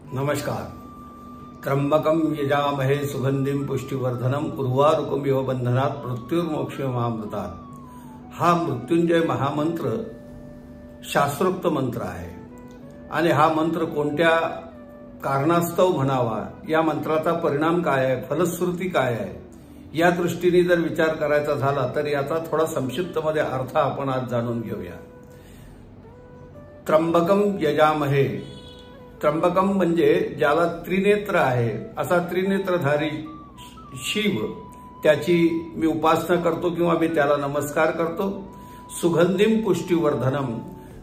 नमस्कार। त्र्यंबकम यजामहे सुगंधिम पुष्टिवर्धनम उर्वारुकमिव बंधनात् मृत्युर्मोक्षमामृतात्। हा मृत्युंजय महामंत्र शास्त्रोक्त मंत्र आहे आणि हा मंत्र कोणत्या कारणास्तव म्हणावा, या मंत्राचा परिणाम काय आहे, फलश्रुती काय आहे, या दृष्टीने जर विचार करायचा झाला तर याचा थोडा संक्षिप्तमध्ये अर्थ आपण आज जाणून घेऊया। त्र्यंबकम यजामहे, त्र्यंबकम म्हणजे ज्याला त्रिनेत्र आहे, असा त्रिनेत्रधारी शिव, त्याची मी उपासना करतो किंवा मी त्याला नमस्कार करतो। सुगंधिम पुष्टिवर्धनम,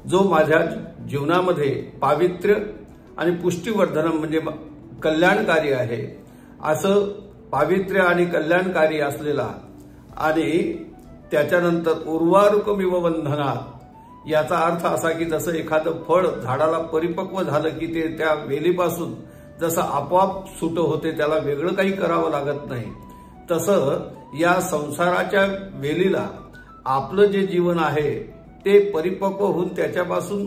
जो माझ्या जीवनामध्ये पावित्र्य आणि पुष्टिवर्धनम म्हणजे कल्याणकारी आहे, असं पावित्र्य आणि कल्याणकारी असलेला, आणि त्याच्यानंतर उर्वारुकमिव बंधनात्, याचा अर्थ असा की जसं एखादं फळ झाडाला परिपक्व झालं की ते त्या वेलीपासून जसं आपोआप सुट होते, त्याला वेगळं काही करावं लागत नाही, तसं या संसाराच्या वेलीला आपलं जे जीवन आहे ते परिपक्व होऊन त्याच्यापासून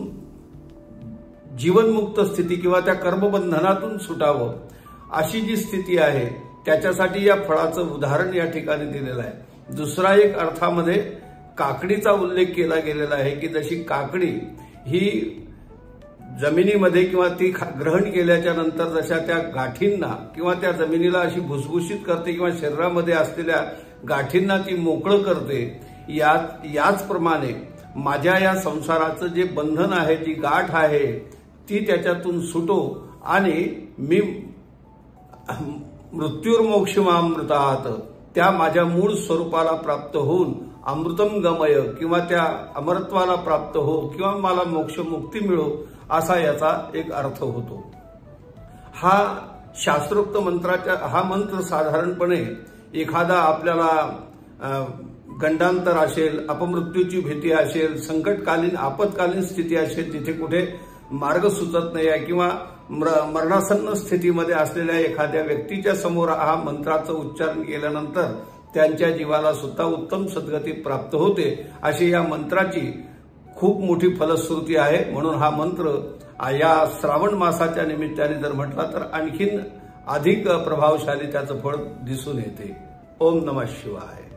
जीवनमुक्त स्थिती किंवा त्या कर्मबंधनातून सुटावं, अशी जी स्थिती आहे त्याच्यासाठी या फळाचं उदाहरण या ठिकाणी दिलेलं आहे। दुसरा एक अर्थामध्ये काकडीचा उल्लेख केला गेलेला आहे की जशी काकडी ही जमिनीमध्ये किंवा ती ग्रहण केल्याच्या नंतर जशा त्या गाठींना किंवा त्या जमिनीला अशी भुसभुशीत करते किंवा शरीरामध्ये असलेल्या गाठींना ती मोकळं करते, याचप्रमाणे माझ्या या संसाराचं जे बंधन आहे, जी गाठ आहे, ती त्याच्यातून सुटो आणि मी मृत्युर्मोक्षमामृतात्, त्या माझ्या मूळ स्वरूपाला प्राप्त होऊन अमृतम गमय किंवा त्या अमरत्वाला प्राप्त हो किंवा मला मोक्ष मुक्ती मिळो, असा याचा एक अर्थ होतो। हा शास्त्रोक्त मंत्राचा हा मंत्र साधारणपणे एखादा आपल्याला गंडांतर असेल, अपमृत्यूची भीती असेल, संकटकालीन आपत्कालीन स्थिती असेल, जिथे कुठे मार्ग सुचत नाही आहे किंवा मरणासन्न स्थितीमध्ये असलेल्या एखाद्या व्यक्तीच्या समोर हा मंत्राचं उच्चारण केल्यानंतर त्यांच्या जीवाला सुद्धा उत्तम सद्गती प्राप्त होते, अशी या मंत्राची खूप मोठी फलश्रुती आहे। म्हणून हा मंत्र या श्रावण मासाच्या निमित्ताने जर म्हटला तर आणखीन अधिक प्रभावशाली त्याचं फळ दिसून येते। ओम नमः शिवाय।